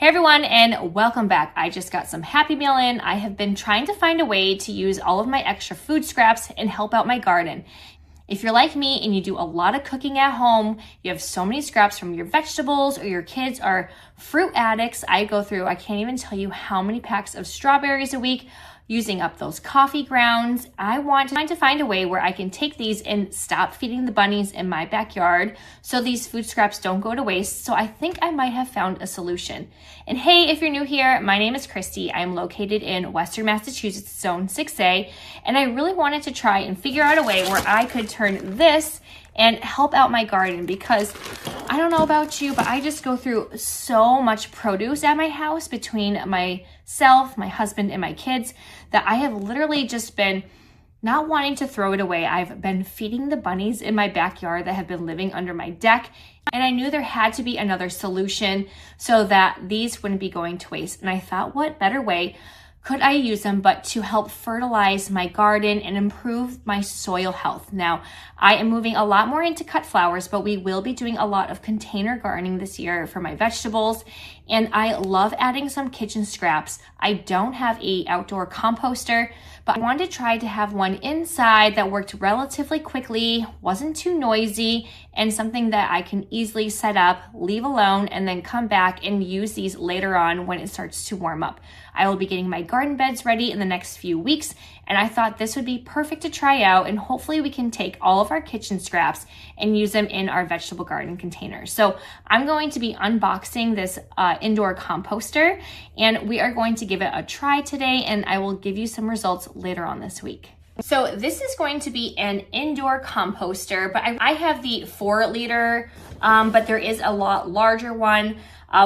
Hey everyone, and welcome back. I just got some Happy Meal in. I have been trying to find a way to use all of my extra food scraps and help out my garden. If you're like me and you do a lot of cooking at home, you have so many scraps from your vegetables, or your kids are fruit addicts, I can't even tell you how many packs of strawberries a week, using up those coffee grounds. I want to find a way where I can take these and stop feeding the bunnies in my backyard so these food scraps don't go to waste. So I think I might have found a solution. And hey, if you're new here, my name is Christy. I'm located in Western Massachusetts, Zone 6A, and I really wanted to try and figure out a way where I could turn this and help out my garden, because I don't know about you, but I just go through so much produce at my house between myself, my husband, and my kids that I have literally just been not wanting to throw it away. I've been feeding the bunnies in my backyard that have been living under my deck, and I knew there had to be another solution so that these wouldn't be going to waste. And I thought, what better way could I use them but to help fertilize my garden and improve my soil health? Now, I am moving a lot more into cut flowers, but we will be doing a lot of container gardening this year for my vegetables. And I love adding some kitchen scraps. I don't have an outdoor composter, but I wanted to try to have one inside that worked relatively quickly, wasn't too noisy, and something that I can easily set up, leave alone, and then come back and use these later on when it starts to warm up. I will be getting my garden beds ready in the next few weeks, and I thought this would be perfect to try out, and hopefully we can take all of our kitchen scraps and use them in our vegetable garden containers. So I'm going to be unboxing this indoor composter, and we are going to give it a try today, and I will give you some results later on this week. So this is going to be an indoor composter, but I have the 4-liter, but there is a lot larger one.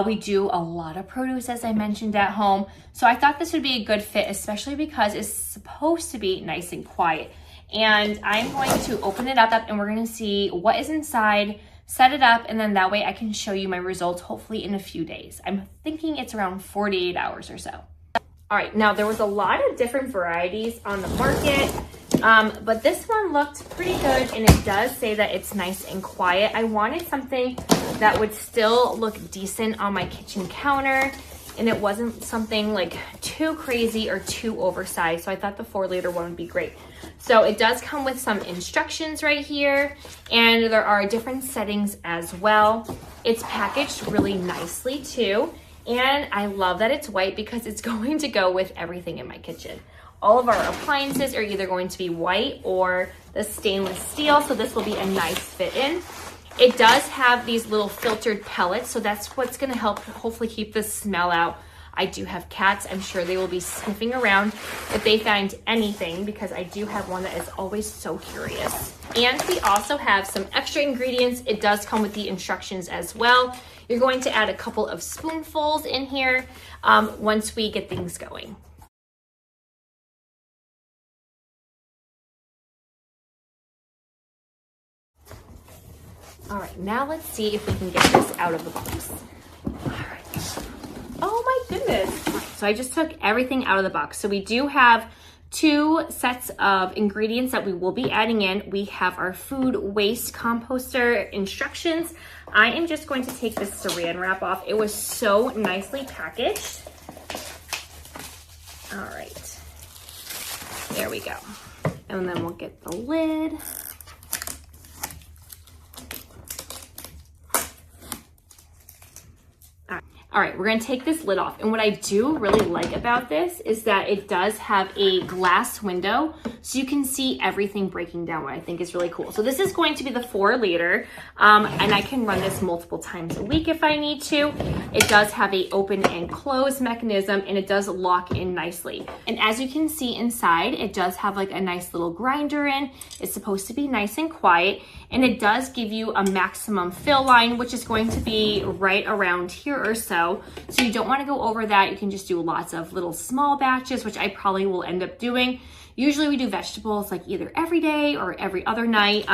We do a lot of produce, as I mentioned, at home. So I thought this would be a good fit, especially because it's supposed to be nice and quiet. And I'm going to open it up and we're going to see what is inside, set it up, and then that way I can show you my results hopefully in a few days. I'm thinking it's around 48 hours or so. All right, now there was a lot of different varieties on the market, but this one looked pretty good, and it does say that it's nice and quiet. I wanted something that would still look decent on my kitchen counter, and it wasn't something like too crazy or too oversized, so I thought the 4-liter one would be great. So it does come with some instructions right here, and there are different settings as well. It's packaged really nicely too. And I love that it's white because it's going to go with everything in my kitchen. All of our appliances are either going to be white or the stainless steel, so this will be a nice fit in. It does have these little filtered pellets, so that's what's gonna help hopefully keep the smell out. I do have cats. I'm sure they will be sniffing around if they find anything, because I do have one that is always so curious. And we also have some extra ingredients. It does come with the instructions as well. You're going to add a couple of spoonfuls in here once we get things going. All right, now let's see if we can get this out of the box. All right. Oh my goodness. All right, so I just took everything out of the box. So we do have 2 sets of ingredients that we will be adding in. We have our food waste composter instructions. I am just going to take this saran wrap off. It was so nicely packaged. All right, there we go. And then we'll get the lid. All right, we're gonna take this lid off. And what I do really like about this is that it does have a glass window, so you can see everything breaking down, what I think is really cool. So this is going to be the 4-liter, and I can run this multiple times a week if I need to. It does have a open and close mechanism, and it does lock in nicely. And as you can see inside, it does have like a nice little grinder in. It's supposed to be nice and quiet, and it does give you a maximum fill line, which is going to be right around here or so. So you don't want to go over that. You can just do lots of little small batches, which I probably will end up doing. Usually we do vegetables like either every day or every other night.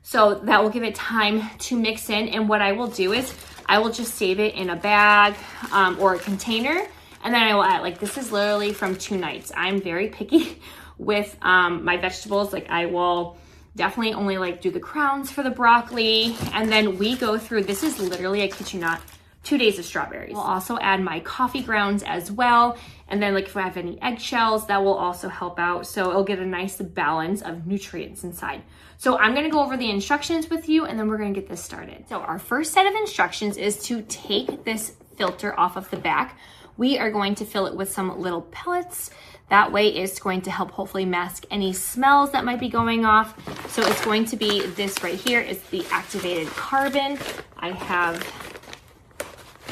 So that will give it time to mix in. And what I will do is I will just save it in a bag or a container. And then I will add, like, this is literally from 2 nights. I'm very picky with my vegetables. Like, I will definitely only like do the crowns for the broccoli. And then we go through, this is literally, I kid you not, 2 days of strawberries. I'll also add my coffee grounds as well. And then like if I have any eggshells, that will also help out. So it'll get a nice balance of nutrients inside. So I'm gonna go over the instructions with you and then we're gonna get this started. So our first set of instructions is to take this filter off of the back. We are going to fill it with some little pellets. That way it's going to help hopefully mask any smells that might be going off. So it's going to be this right here. It's the activated carbon. I have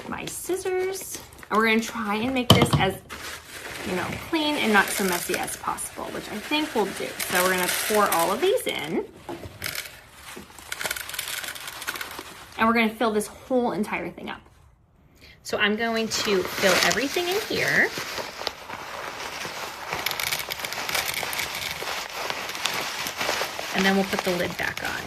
my scissors. And we're gonna try and make this as, clean and not so messy as possible, which I think we'll do. So we're gonna pour all of these in. And we're gonna fill this whole entire thing up. So I'm going to fill everything in here. And then we'll put the lid back on.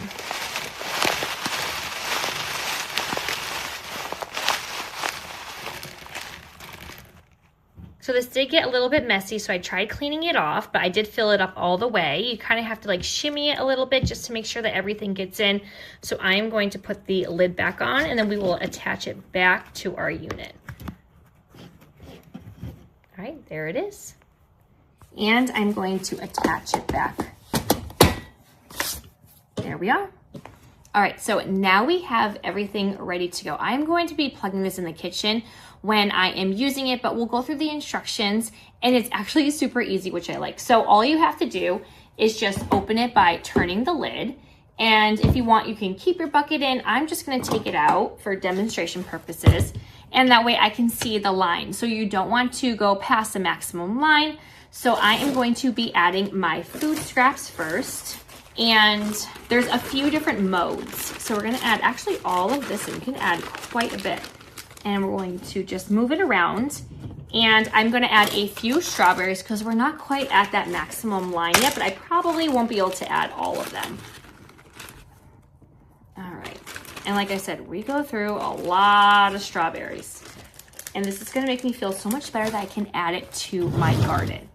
So this did get a little bit messy, so I tried cleaning it off, but I did fill it up all the way. You kind of have to like shimmy it a little bit just to make sure that everything gets in. So I am going to put the lid back on and then we will attach it back to our unit. All right, there it is. And I'm going to attach it back. There we are. All right, so now we have everything ready to go. I'm going to be plugging this in the kitchen when I am using it, but we'll go through the instructions and it's actually super easy, which I like. So all you have to do is just open it by turning the lid. And if you want, you can keep your bucket in. I'm just gonna take it out for demonstration purposes. And that way I can see the line. So you don't want to go past the maximum line. So I am going to be adding my food scraps first. And there's a few different modes. So we're gonna add actually all of this, and we can add quite a bit. And we're going to just move it around. And I'm gonna add a few strawberries because we're not quite at that maximum line yet, but I probably won't be able to add all of them. All right, and like I said, we go through a lot of strawberries. And this is gonna make me feel so much better that I can add it to my garden.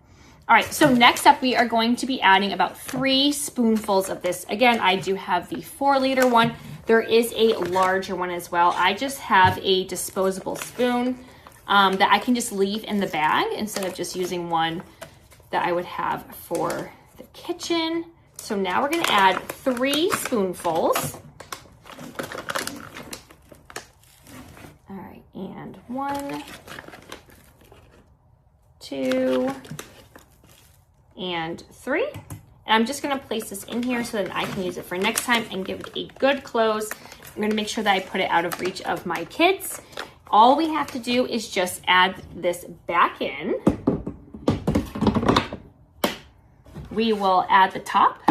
All right, so next up, we are going to be adding about 3 spoonfuls of this. Again, I do have the 4-liter one. There is a larger one as well. I just have a disposable spoon that I can just leave in the bag instead of just using one that I would have for the kitchen. So now we're gonna add 3 spoonfuls. All right, and 1, 2, and 3. And I'm just gonna place this in here so that I can use it for next time and give it a good close. I'm gonna make sure that I put it out of reach of my kids. All we have to do is just add this back in. We will add the top,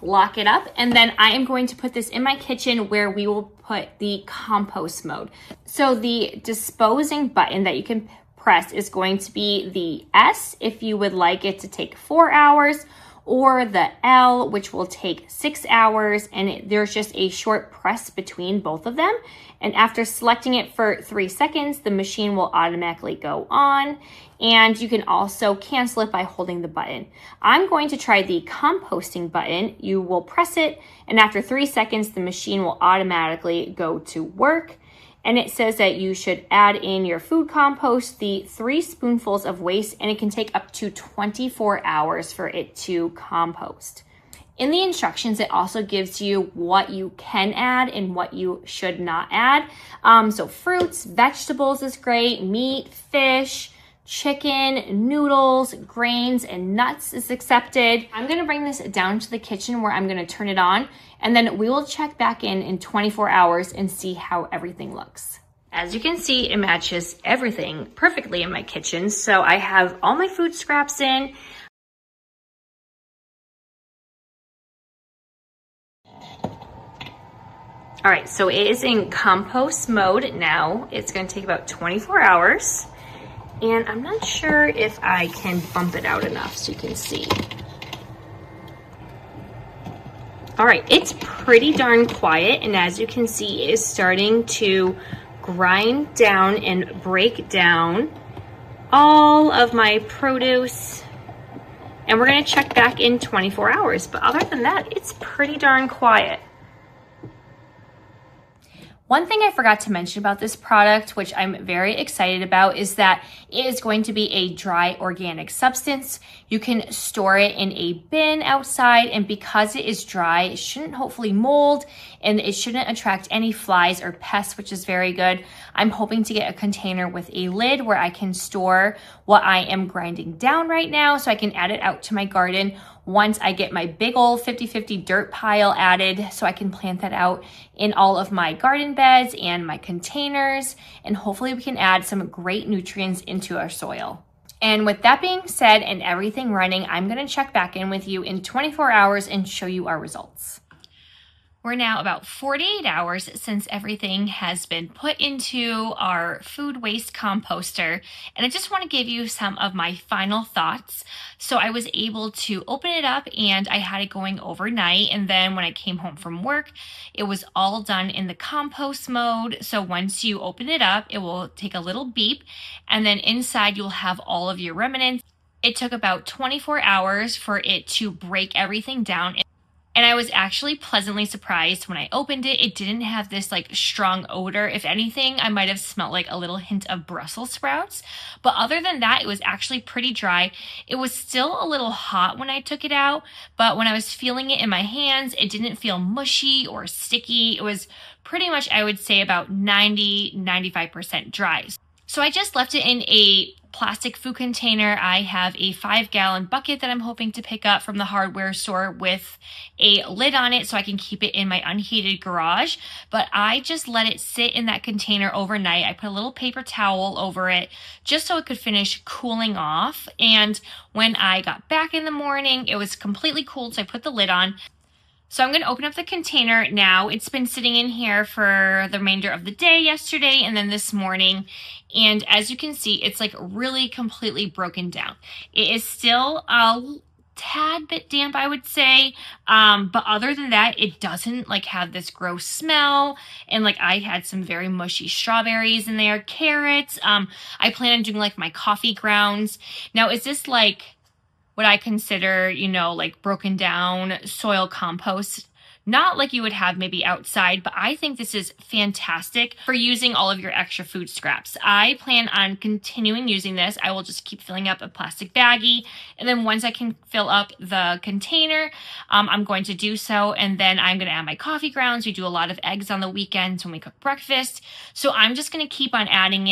lock it up, and then I am going to put this in my kitchen where we will put the compost mode. So the disposing button that you can press is going to be the S if you would like it to take 4 hours, or the L, which will take 6 hours, and there's just a short press between both of them. And after selecting it for 3 seconds, the machine will automatically go on, and you can also cancel it by holding the button. I'm going to try the composting button. You will press it, and after 3 seconds, the machine will automatically go to work. And it says that you should add in your food compost, the 3 spoonfuls of waste, and it can take up to 24 hours for it to compost. In the instructions, it also gives you what you can add and what you should not add. So fruits, vegetables is great, meat, fish, chicken, noodles, grains, and nuts is accepted. I'm gonna bring this down to the kitchen where I'm gonna turn it on, and then we will check back in 24 hours and see how everything looks. As you can see, it matches everything perfectly in my kitchen. So I have all my food scraps in. All right, so it is in compost mode now. It's gonna take about 24 hours. And I'm not sure if I can bump it out enough so you can see. All right, it's pretty darn quiet, and as you can see, it is starting to grind down and break down all of my produce. And we're gonna check back in 24 hours, but other than that, it's pretty darn quiet. One thing I forgot to mention about this product, which I'm very excited about, is that it is going to be a dry organic substance. You can store it in a bin outside, and because it is dry, it shouldn't hopefully mold and it shouldn't attract any flies or pests, which is very good. I'm hoping to get a container with a lid where I can store what I am grinding down right now so I can add it out to my garden once I get my big old 50-50 dirt pile added, so I can plant that out in all of my garden beds and my containers, and hopefully we can add some great nutrients into our soil. And with that being said and everything running, I'm gonna check back in with you in 24 hours and show you our results. We're now about 48 hours since everything has been put into our food waste composter, and I just want to give you some of my final thoughts. So I was able to open it up and I had it going overnight, and then when I came home from work, it was all done in the compost mode. So once you open it up, it will take a little beep, and then inside you'll have all of your remnants. It took about 24 hours for it to break everything down. And I was actually pleasantly surprised when I opened it. It didn't have this like strong odor. If anything, I might have smelled like a little hint of Brussels sprouts. But other than that, it was actually pretty dry. It was still a little hot when I took it out, but when I was feeling it in my hands, it didn't feel mushy or sticky. It was pretty much, I would say, about 90-95% dry. So I just left it in a plastic food container. I have a 5-gallon bucket that I'm hoping to pick up from the hardware store with a lid on it so I can keep it in my unheated garage. But I just let it sit in that container overnight. I put a little paper towel over it just so it could finish cooling off. And when I got back in the morning, it was completely cooled, so I put the lid on. So I'm going to open up the container now. It's been sitting in here for the remainder of the day yesterday and then this morning. And as you can see, it's like really completely broken down. It is still a tad bit damp, I would say. But other than that, it doesn't like have this gross smell. And like I had some very mushy strawberries in there, carrots. I plan on doing like my coffee grounds. Now, is this like what I consider, you know, like broken down soil compost? Not like you would have maybe outside, but I think this is fantastic for using all of your extra food scraps. I plan on continuing using this. I will just keep filling up a plastic baggie, and then once I can fill up the container, I'm going to do so, and then I'm going to add my coffee grounds. We do a lot of eggs on the weekends when we cook breakfast, so I'm just going to keep on adding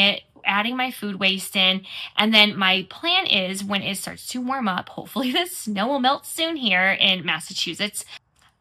my food waste in. And then my plan is when it starts to warm up, hopefully the snow will melt soon here in Massachusetts,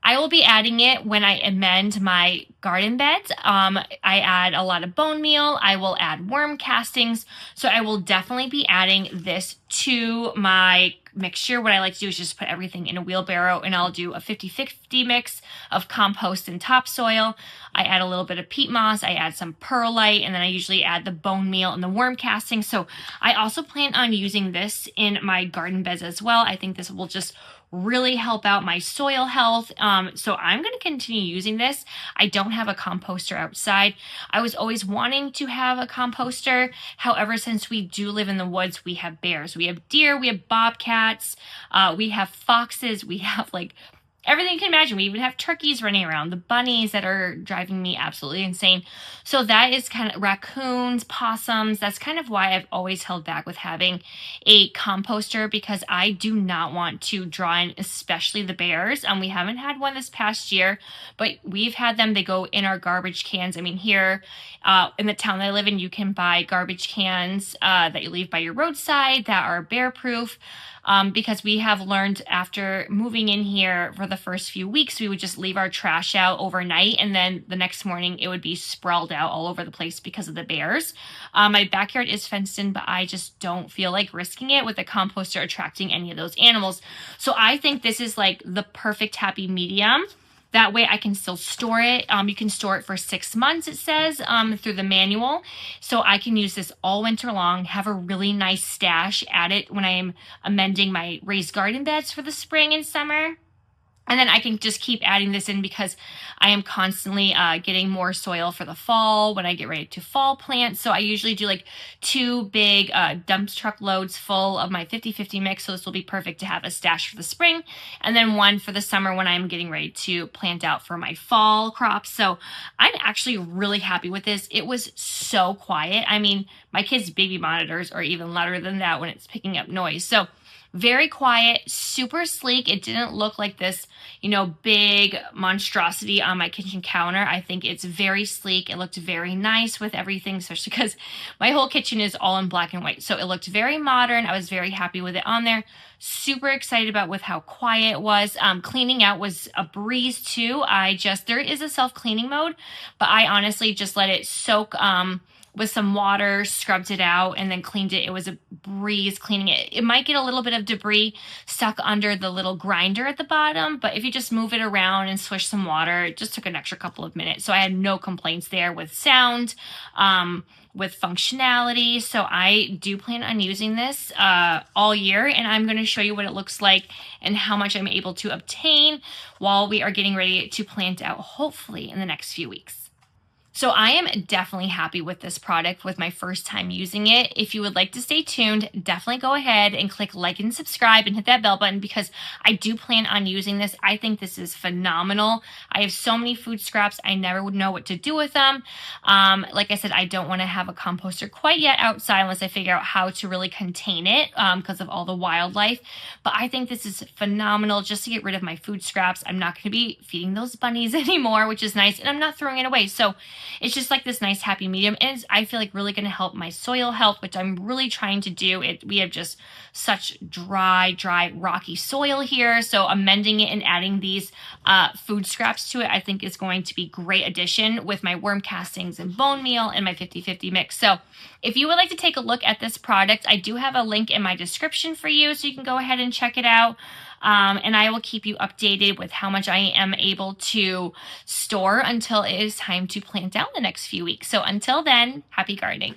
I will be adding it when I amend my garden beds. I add a lot of bone meal. I will add worm castings. So I will definitely be adding this to my mixture. What I like to do is just put everything in a wheelbarrow, and I'll do a 50-50 mix of compost and topsoil. I add a little bit of peat moss. I add some perlite, and then I usually add the bone meal and the worm casting. So I also plan on using this in my garden beds as well. I think this will just really help out my soil health. So I'm going to continue using this. I don't have a composter outside. I was always wanting to have a composter. However, since we do live in the woods, we have bears, we have deer, we have bobcats, we have foxes, we have like everything you can imagine. We even have turkeys running around, the bunnies that are driving me absolutely insane. So that is kind of raccoons, possums. That's kind of why I've always held back with having a composter, because I do not want to draw in especially the bears. We haven't had one this past year, but we've had them. They go in our garbage cans. I mean, here in the town that I live in, you can buy garbage cans that you leave by your roadside that are bear proof. Because we have learned after moving in here for the first few weeks, we would just leave our trash out overnight, and then the next morning it would be sprawled out all over the place because of the bears. My backyard is fenced in, but I just don't feel like risking it with a composter attracting any of those animals. So I think this is like the perfect happy medium. That way I can still store it. You can store it for 6 months, it says, through the manual. So I can use this all winter long, have a really nice stash, add it when I am amending my raised garden beds for the spring and summer. And then I can just keep adding this in because I am constantly getting more soil for the fall when I get ready to fall plant. So I usually do like 2 big dump truck loads full of my 50-50 mix. So this will be perfect to have a stash for the spring. And then 1 for the summer when I'm getting ready to plant out for my fall crops. So I'm actually really happy with this. It was so quiet. I mean, my kids' baby monitors are even louder than that when it's picking up noise. So very quiet, super sleek. It didn't look like this, you know, big monstrosity on my kitchen counter. I think it's very sleek. It looked very nice with everything, especially because my whole kitchen is all in black and white. So it looked very modern. I was very happy with it on there. Super excited about with how quiet it was. Cleaning out was a breeze too. There is a self-cleaning mode, but I honestly just let it soak, with some water, scrubbed it out, and then cleaned it. It was a breeze cleaning it. It might get a little bit of debris stuck under the little grinder at the bottom, but if you just move it around and swish some water, it just took an extra couple of minutes. So I had no complaints there with sound, with functionality. So I do plan on using this all year, and I'm going to show you what it looks like and how much I'm able to obtain while we are getting ready to plant out, hopefully in the next few weeks. So I am definitely happy with this product with my first time using it. If you would like to stay tuned, definitely go ahead and click like and subscribe and hit that bell button because I do plan on using this. I think this is phenomenal. I have so many food scraps. I never would know what to do with them. Like I said, I don't want to have a composter quite yet outside unless I figure out how to really contain it because of all the wildlife. But I think this is phenomenal just to get rid of my food scraps. I'm not going to be feeding those bunnies anymore, which is nice, and I'm not throwing it away. So it's just like this nice happy medium, and I feel like really going to help my soil health, which I'm really trying to do. We have just such dry, rocky soil here, so amending it and adding these food scraps to it, I think is going to be great addition with my worm castings and bone meal and my 50-50 mix. So if you would like to take a look at this product, I do have a link in my description for you, so you can go ahead and check it out. And I will keep you updated with how much I am able to store until it is time to plant out in the next few weeks. So until then, happy gardening.